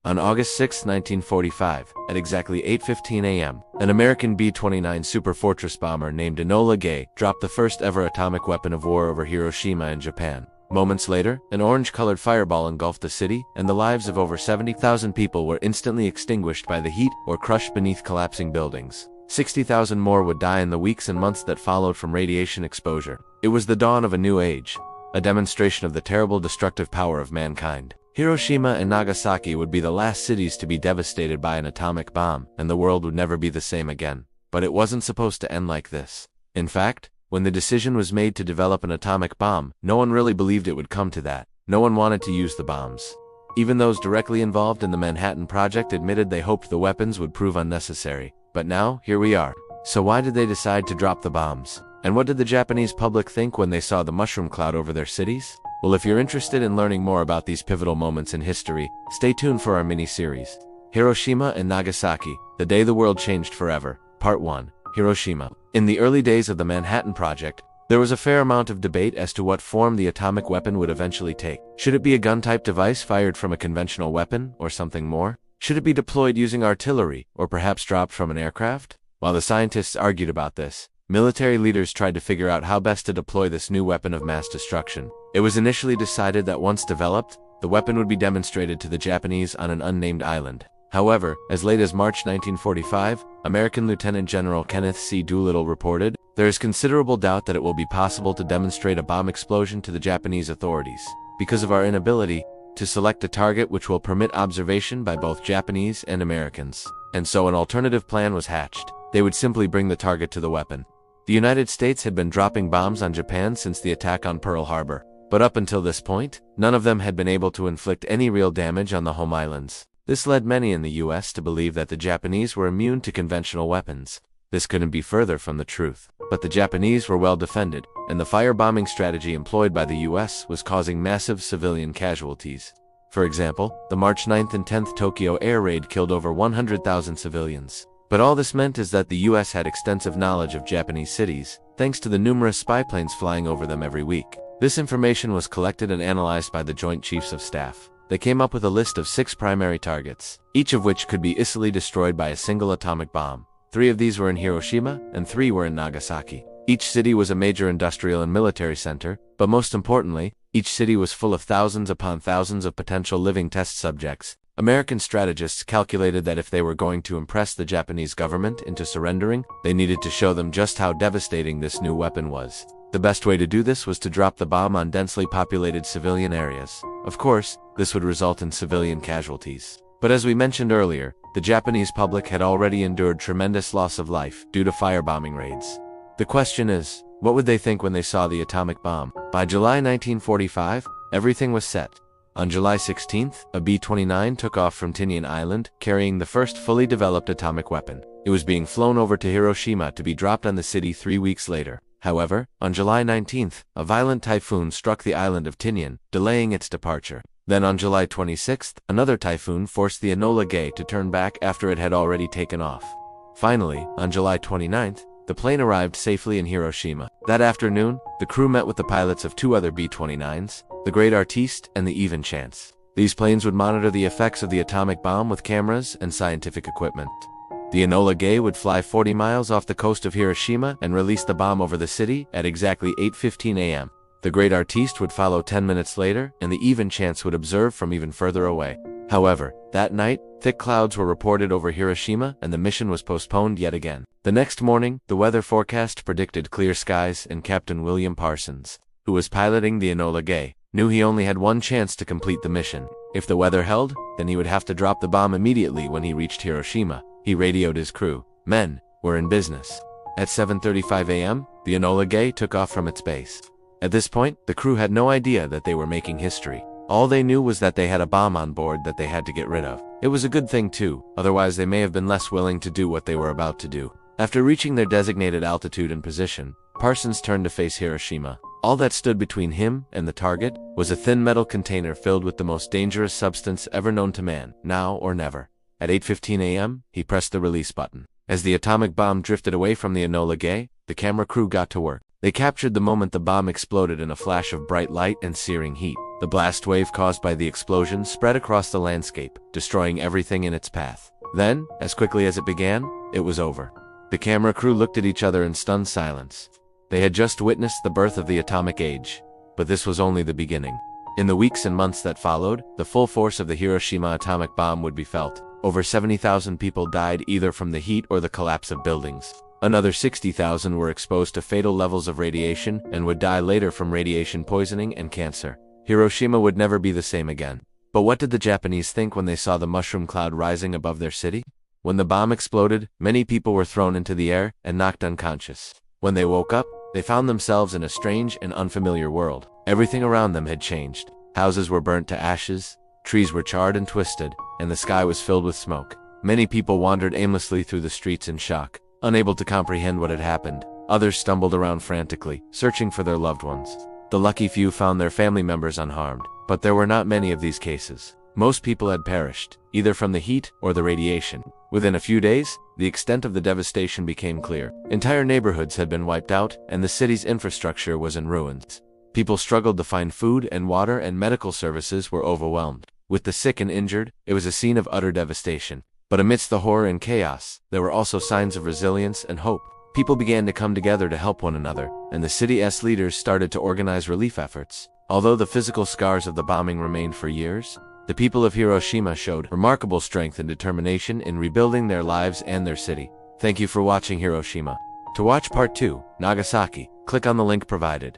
On August 6, 1945, at exactly 8:15 a.m., an American B-29 superfortress bomber named Enola Gay dropped the first ever atomic weapon of war over Hiroshima in Japan. Moments later, an orange-colored fireball engulfed the city, and the lives of over 70,000 people were instantly extinguished by the heat or crushed beneath collapsing buildings. 60,000 more would die in the weeks and months that followed from radiation exposure. It was the dawn of a new age, a demonstration of the terrible destructive power of mankind. Hiroshima and Nagasaki would be the last cities to be devastated by an atomic bomb, and the world would never be the same again. But it wasn't supposed to end like this. In fact, when the decision was made to develop an atomic bomb, no one really believed it would come to that. No one wanted to use the bombs. Even those directly involved in the Manhattan Project admitted they hoped the weapons would prove unnecessary. But now, here we are. So why did they decide to drop the bombs? And what did the Japanese public think when they saw the mushroom cloud over their cities? Well, if you're interested in learning more about these pivotal moments in history, stay tuned for our mini-series. Hiroshima and Nagasaki, the day the world changed forever. Part 1. Hiroshima. In the early days of the Manhattan Project, there was a fair amount of debate as to what form the atomic weapon would eventually take. Should it be a gun-type device fired from a conventional weapon, or something more? Should it be deployed using artillery, or perhaps dropped from an aircraft? While the scientists argued about this, military leaders tried to figure out how best to deploy this new weapon of mass destruction. It was initially decided that once developed, the weapon would be demonstrated to the Japanese on an unnamed island. However, as late as March 1945, American Lieutenant General Kenneth C. Doolittle reported, "There is considerable doubt that it will be possible to demonstrate a bomb explosion to the Japanese authorities, because of our inability to select a target which will permit observation by both Japanese and Americans." And so an alternative plan was hatched. They would simply bring the target to the weapon. The United States had been dropping bombs on Japan since the attack on Pearl Harbor. But up until this point, none of them had been able to inflict any real damage on the home islands. This led many in the US to believe that the Japanese were immune to conventional weapons. This couldn't be further from the truth. But the Japanese were well defended, and the firebombing strategy employed by the US was causing massive civilian casualties. For example, the March 9th and 10th Tokyo air raid killed over 100,000 civilians. But all this meant is that the US had extensive knowledge of Japanese cities, thanks to the numerous spy planes flying over them every week. This information was collected and analyzed by the Joint Chiefs of Staff. They came up with a list of 6 primary targets, each of which could be easily destroyed by a single atomic bomb. 3 of these were in Hiroshima, and 3 were in Nagasaki. Each city was a major industrial and military center, but most importantly, each city was full of thousands upon thousands of potential living test subjects. American strategists calculated that if they were going to impress the Japanese government into surrendering, they needed to show them just how devastating this new weapon was. The best way to do this was to drop the bomb on densely populated civilian areas. Of course, this would result in civilian casualties. But as we mentioned earlier, the Japanese public had already endured tremendous loss of life due to firebombing raids. The question is, what would they think when they saw the atomic bomb? By July 1945, everything was set. On July 16th, a B-29 took off from Tinian Island, carrying the first fully developed atomic weapon. It was being flown over to Hiroshima to be dropped on the city 3 weeks later. However, on July 19th, a violent typhoon struck the island of Tinian, delaying its departure. Then on July 26th, another typhoon forced the Enola Gay to turn back after it had already taken off. Finally, on July 29th, the plane arrived safely in Hiroshima. That afternoon, the crew met with the pilots of 2 other B-29s, the Great Artiste and the Even Chance. These planes would monitor the effects of the atomic bomb with cameras and scientific equipment. The Enola Gay would fly 40 miles off the coast of Hiroshima and release the bomb over the city at exactly 8:15 a.m. The Great Artiste would follow 10 minutes later, and the Even Chance would observe from even further away. However, that night, thick clouds were reported over Hiroshima and the mission was postponed yet again. The next morning, the weather forecast predicted clear skies, and Captain William Parsons, who was piloting the Enola Gay, knew he only had one chance to complete the mission. If the weather held, then he would have to drop the bomb immediately when he reached Hiroshima. He radioed his crew. Men, we're in business. At 7:35 a.m., the Enola Gay took off from its base. At this point, the crew had no idea that they were making history. All they knew was that they had a bomb on board that they had to get rid of. It was a good thing too, otherwise they may have been less willing to do what they were about to do. After reaching their designated altitude and position, Parsons turned to face Hiroshima. All that stood between him and the target was a thin metal container filled with the most dangerous substance ever known to man, now or never. At 8:15 a.m., he pressed the release button. As the atomic bomb drifted away from the Enola Gay, the camera crew got to work. They captured the moment the bomb exploded in a flash of bright light and searing heat. The blast wave caused by the explosion spread across the landscape, destroying everything in its path. Then, as quickly as it began, it was over. The camera crew looked at each other in stunned silence. They had just witnessed the birth of the atomic age, but this was only the beginning. In the weeks and months that followed, the full force of the Hiroshima atomic bomb would be felt. Over 70,000 people died either from the heat or the collapse of buildings. Another 60,000 were exposed to fatal levels of radiation and would die later from radiation poisoning and cancer. Hiroshima would never be the same again. But what did the Japanese think when they saw the mushroom cloud rising above their city? When the bomb exploded, many people were thrown into the air and knocked unconscious. When they woke up, they found themselves in a strange and unfamiliar world. Everything around them had changed. Houses were burnt to ashes, trees were charred and twisted, and the sky was filled with smoke. Many people wandered aimlessly through the streets in shock, unable to comprehend what had happened. Others stumbled around frantically, searching for their loved ones. The lucky few found their family members unharmed, but there were not many of these cases. Most people had perished, either from the heat or the radiation. Within a few days, the extent of the devastation became clear. Entire neighborhoods had been wiped out, and the city's infrastructure was in ruins. People struggled to find food and water, and medical services were overwhelmed. With the sick and injured, it was a scene of utter devastation. But amidst the horror and chaos, there were also signs of resilience and hope. People began to come together to help one another, and the city's leaders started to organize relief efforts. Although the physical scars of the bombing remained for years, the people of Hiroshima showed remarkable strength and determination in rebuilding their lives and their city. Thank you for watching Hiroshima. To watch Part 2, Nagasaki, click on the link provided.